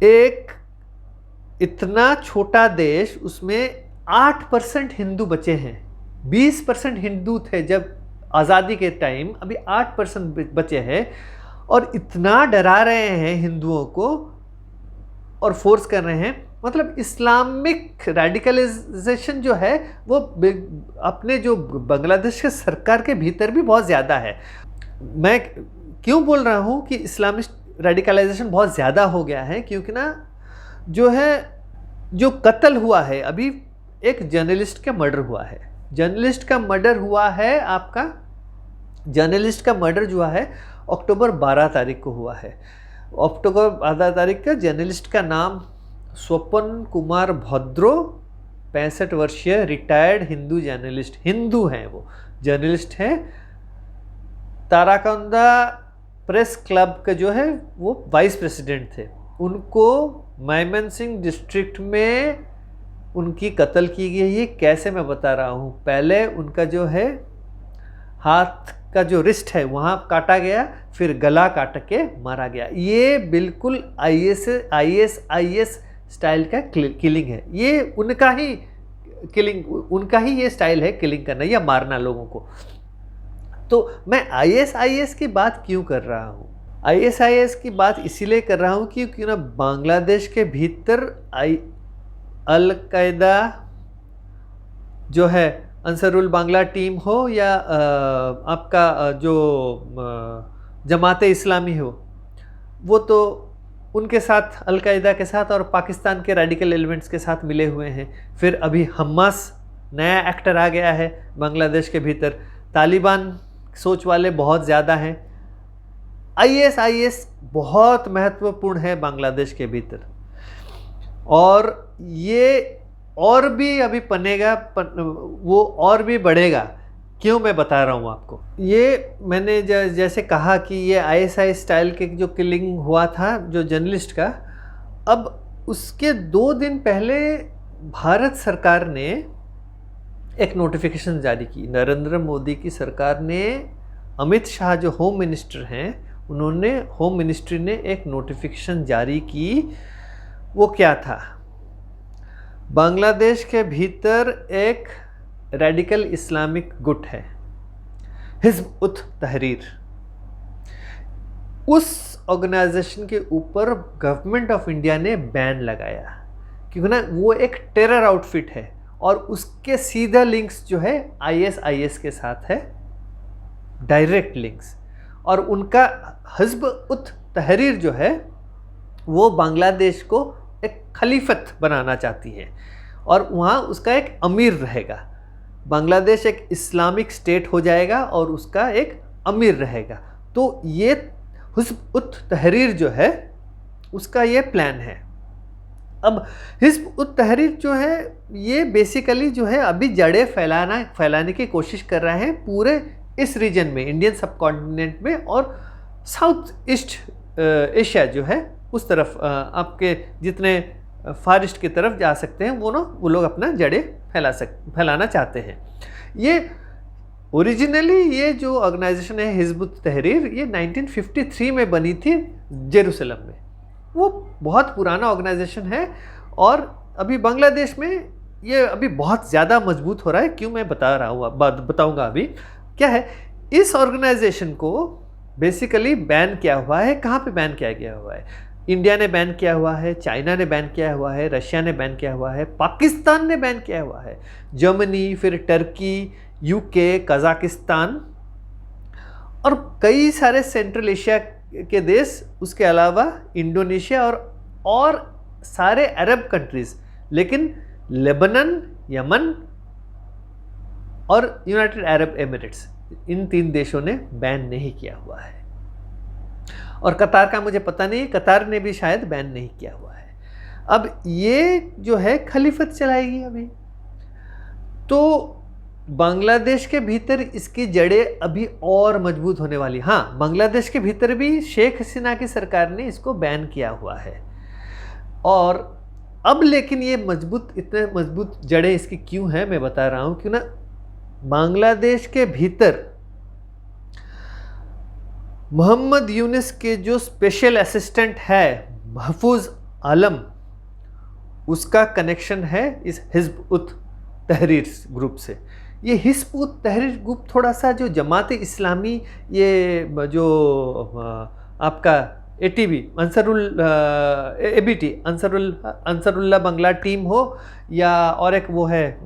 एक इतना छोटा देश, उसमें 8% हिंदू बचे हैं। 20% हिंदू थे जब आज़ादी के टाइम, अभी 8% बचे हैं, और इतना डरा रहे हैं हिंदुओं को और फोर्स कर रहे हैं। मतलब इस्लामिक रेडिकलाइजेशन जो है वो अपने जो बांग्लादेश के सरकार के भीतर भी बहुत ज़्यादा है। मैं क्यों बोल रहा हूँ कि इस्लामिक रेडिकलाइजेशन बहुत ज़्यादा हो गया है, क्योंकि ना जो है, जो कत्ल हुआ है अभी, एक जर्नलिस्ट का मर्डर हुआ है। जर्नलिस्ट का मर्डर हुआ है आपका, जर्नलिस्ट का मर्डर जो है अक्टूबर 12 तारीख को हुआ है। अक्टूबर 12 तारीख का जर्नलिस्ट का नाम स्वपन कुमार भद्रो, 65 वर्षीय रिटायर्ड हिंदू जर्नलिस्ट, हिंदू हैं वो, जर्नलिस्ट हैं। ताराकंदा प्रेस क्लब का जो है वो वाइस प्रेसिडेंट थे। उनको मयमनसिंह डिस्ट्रिक्ट में उनकी कत्ल की गई है। कैसे, मैं बता रहा हूँ। पहले उनका जो है हाथ का जो रिस्ट है वहाँ काटा गया, फिर गला काट के मारा गया। ये बिल्कुल आईएस स्टाइल का किलिंग है। ये उनका ही किलिंग, उनका ही ये स्टाइल है किलिंग करना या मारना लोगों को। तो मैं आईएस की बात क्यों कर रहा हूँ? आईएस की बात इसीलिए कर रहा हूँ क्योंकि ना बांग्लादेश के भीतर अल कायदा जो है, अंसरुल बांग्ला टीम हो या आपका जो जमात इस्लामी हो, वो तो उनके साथ, अल कायदा के साथ और पाकिस्तान के रेडिकल एलिमेंट्स के साथ मिले हुए हैं। फिर अभी हम्मास नया एक्टर आ गया है बांग्लादेश के भीतर। तालिबान सोच वाले बहुत ज़्यादा हैं। आईएस बहुत महत्वपूर्ण है बांग्लादेश के भीतर, और ये और भी अभी पनेगा, वो और भी बढ़ेगा। क्यों, मैं बता रहा हूँ आपको। ये मैंने जैसे कहा कि ये आईएसआई स्टाइल के जो किलिंग हुआ था जो जर्नलिस्ट का, अब उसके 2 दिन पहले भारत सरकार ने एक नोटिफिकेशन जारी की। नरेंद्र मोदी की सरकार ने, अमित शाह जो होम मिनिस्टर हैं, उन्होंने, होम मिनिस्ट्री ने एक नोटिफिकेशन जारी की। वो क्या था? बांग्लादेश के भीतर एक रेडिकल इस्लामिक गुट है, हिज़्ब उत तहरीर। उस ऑर्गेनाइजेशन के ऊपर गवर्नमेंट ऑफ इंडिया ने बैन लगाया, क्योंकि ना वो एक टेरर आउटफिट है और उसके सीधा लिंक्स जो है आईएस के साथ है, डायरेक्ट लिंक्स। और उनका हिज़्ब उत तहरीर जो है वो बांग्लादेश को एक खलीफत बनाना चाहती है और वहाँ उसका एक अमीर रहेगा। बांग्लादेश एक इस्लामिक स्टेट हो जाएगा और उसका एक अमीर रहेगा। तो ये हिज़्ब उत तहरीर जो है उसका ये प्लान है। अब हिज़्ब उत तहरीर जो है ये बेसिकली जो है अभी जड़ें फैलाने की कोशिश कर रहे हैं पूरे इस रीजन में, इंडियन सब कॉन्टिनेंट में, और साउथ ईस्ट एशिया जो है उस तरफ, आपके जितने फार ईस्ट की तरफ जा सकते हैं वो लोग अपना जड़ें फैलाना चाहते हैं। ये ओरिजिनली ये जो ऑर्गेनाइजेशन है हिज़्ब उत तहरीर, ये 1953 में बनी थी जेरूसलम में। वो बहुत पुराना ऑर्गेनाइजेशन है और अभी बांग्लादेश में ये अभी बहुत ज़्यादा मजबूत हो रहा है। क्यों, मैं बताऊंगा अभी क्या है। इस ऑर्गेनाइजेशन को बेसिकली बैन किया हुआ है। कहाँ पे बैन किया गया हुआ है? इंडिया ने बैन किया हुआ है, चाइना ने बैन किया हुआ है, रशिया ने बैन किया हुआ है, पाकिस्तान ने बैन किया हुआ है, जर्मनी, फिर टर्की, यूके, कजाकिस्तान और कई सारे सेंट्रल एशिया के देश, उसके अलावा इंडोनेशिया और सारे अरब कंट्रीज़। लेकिन लेबनान, यमन और यूनाइटेड अरब एमिरेट्स, इन 3 देशों ने बैन नहीं किया हुआ है। और कतार का मुझे पता नहीं, कतार ने भी शायद बैन नहीं किया हुआ है। अब ये जो है खलीफत चलाएगी अभी। तो बांग्लादेश के भीतर इसकी जड़ें अभी और मजबूत होने वाली। हाँ, बांग्लादेश के भीतर भी शेख हसीना की सरकार ने इसको बैन किया हुआ है। और अब लेकिन ये इतने मजबूत जड़ें इसकी क्यों है, मैं बता रहा हूँ। क्यों ना, बांग्लादेश के भीतर मोहम्मद यूनिस के जो स्पेशल असिस्टेंट है महफूज आलम, उसका कनेक्शन है इस हिज़्ब उत तहरीर ग्रुप से। ये हिज़्ब उत तहरीर ग्रुप थोड़ा सा जो जमात इस्लामी, ये जो आपका ATB ABT अंसरुल्लाह बंगला टीम हो, या और एक वो है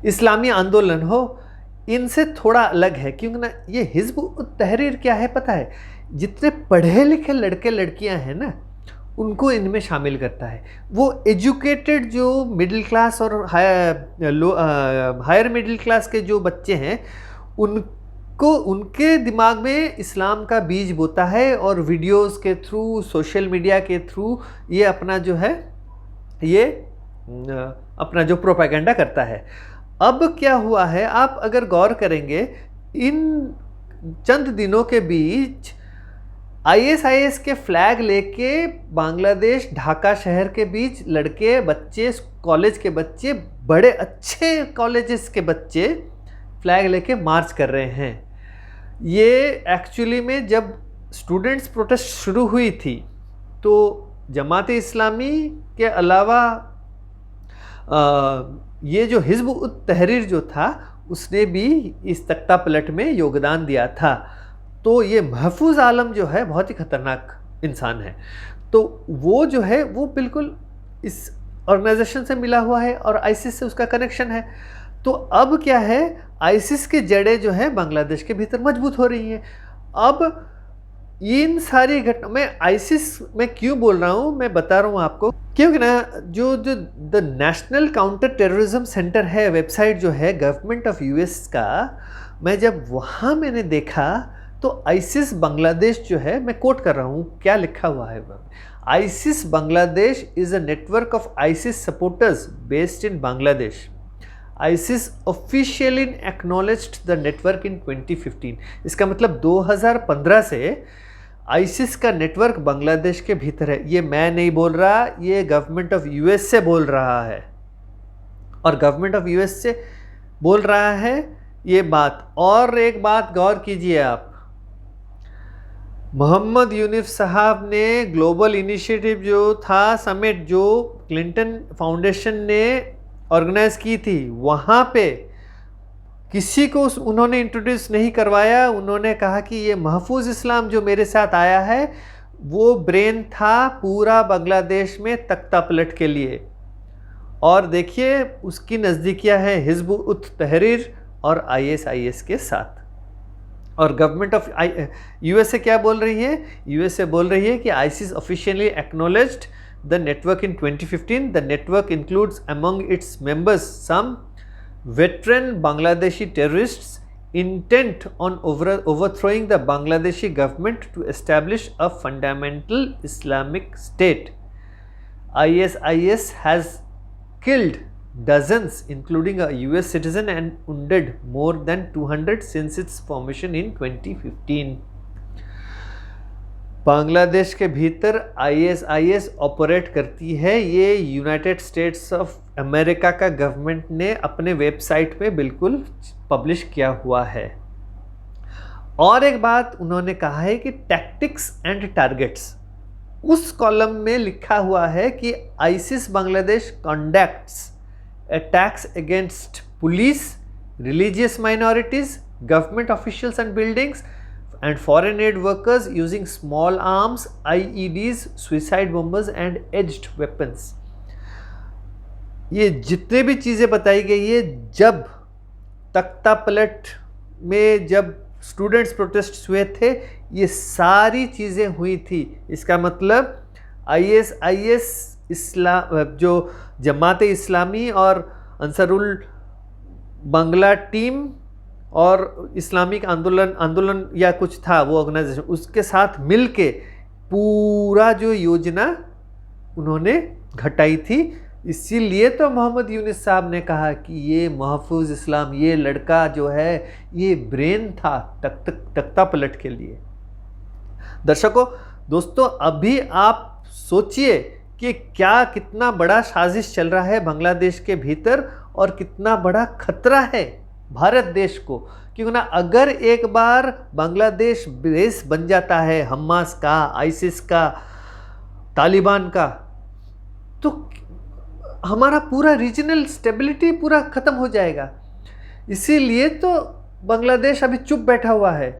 इस्लामी आंदोलन हो, इनसे थोड़ा अलग है। क्योंकि ना ये हिज़्ब उत तहरीर क्या है पता है, जितने पढ़े लिखे लड़के लड़कियां हैं ना, उनको इनमें शामिल करता है। वो एजुकेटेड जो मिडिल क्लास और हायर मिडिल क्लास के जो बच्चे हैं, उनको उनके दिमाग में इस्लाम का बीज बोता है, और वीडियोस के थ्रू, सोशल मीडिया के थ्रू ये अपना जो है, ये अपना जो प्रोपेगेंडा करता है। अब क्या हुआ है, आप अगर गौर करेंगे, इन चंद दिनों के बीच ISIS के फ्लैग लेके बांग्लादेश ढाका शहर के बीच लड़के बच्चे, कॉलेज के बच्चे, बड़े अच्छे कॉलेजेस के बच्चे फ्लैग लेके मार्च कर रहे हैं। ये एक्चुअली में जब स्टूडेंट्स प्रोटेस्ट शुरू हुई थी, तो जमात इस्लामी के अलावा ये जो हिज़्ब उत तहरीर जो था, उसने भी इस तख्ता पलट में योगदान दिया था। तो ये महफूज आलम जो है बहुत ही खतरनाक इंसान है। तो वो जो है वो बिल्कुल इस ऑर्गेनाइजेशन से मिला हुआ है और आईसिस से उसका कनेक्शन है। तो अब क्या है, आईसिस की जड़ें जो है बांग्लादेश के भीतर मजबूत हो रही हैं। अब इन सारी घटना में आईसिस में क्यों बोल रहा हूँ, मैं बता रहा हूँ आपको, क्योंकि ना जो the national counter terrorism centre है, वेबसाइट जो है गवर्नमेंट ऑफ US का, मैं जब वहाँ मैंने देखा तो आईसिस बांग्लादेश जो है, मैं कोट कर रहा हूँ क्या लिखा हुआ है, ISIS Bangladesh is a network of ISIS supporters based in Bangladesh. ISIS officially acknowledged the network इन 2015। इसका मतलब 2015 से ISIS का नेटवर्क बांग्लादेश के भीतर है। ये मैं नहीं बोल रहा, ये गवर्नमेंट ऑफ US से बोल रहा है, और गवर्नमेंट ऑफ US से बोल रहा है ये बात। और एक बात गौर कीजिए आप, मोहम्मद यूनिफ साहब ने ग्लोबल इनिशिएटिव जो था समिट, जो क्लिंटन फाउंडेशन ने ऑर्गेनाइज की थी, वहाँ पे किसी को उन्होंने इंट्रोड्यूस नहीं करवाया। उन्होंने कहा कि ये महफूज इस्लाम जो मेरे साथ आया है, वो ब्रेन था पूरा बांग्लादेश में तख्ता पलट के लिए। और देखिए उसकी नज़दीकियाँ हैं हिज़्ब उत तहरीर और ISIS के साथ। और गवर्नमेंट ऑफ USA क्या बोल रही है, USA बोल रही है कि ISIS officially acknowledged the network in 2015. The network includes among its members some veteran Bangladeshi terrorists intent on overthrowing the Bangladeshi government to establish a fundamental Islamic state. ISIS has killed dozens, including a US citizen, and wounded more than 200 since its formation in 2015. Bangladesh के भीतर ISIS operate करती है। ये United states of America का government ने अपने website पे बिल्कुल पब्लिश किया हुआ है। और एक बात उन्होंने कहा है कि टैक्टिक्स एंड टारगेट्स, उस कॉलम में लिखा हुआ है कि ISIS Bangladesh conducts attacks against police, religious minorities, government officials and buildings and foreign aid workers using small arms, IEDs, suicide bombers and edged weapons. ये जितने भी चीज़ें बताई गई है, जब तख्ता पलट में जब स्टूडेंट्स प्रोटेस्ट हुए थे, ये सारी चीज़ें हुई थी। इसका मतलब ISIS इस्लाम, जो जमात इस्लामी और अंसरुल बंगला टीम और इस्लामिक आंदोलन या कुछ था वो ऑर्गेनाइजेशन, उसके साथ मिलके पूरा जो योजना उन्होंने घटाई थी। इसीलिए तो मोहम्मद यूनिस साहब ने कहा कि ये महफूज इस्लाम, ये लड़का जो है, ये ब्रेन था तख्ता पलट के लिए। दर्शकों, दोस्तों, अभी आप सोचिए कि क्या कितना बड़ा साजिश चल रहा है बांग्लादेश के भीतर, और कितना बड़ा खतरा है भारत देश को। क्योंकि ना अगर एक बार बांग्लादेश बेस बन जाता है हमास का, ISIS का, तालिबान का, तो हमारा पूरा रीजनल स्टेबिलिटी पूरा ख़त्म हो जाएगा। इसीलिए तो बांग्लादेश अभी चुप बैठा हुआ है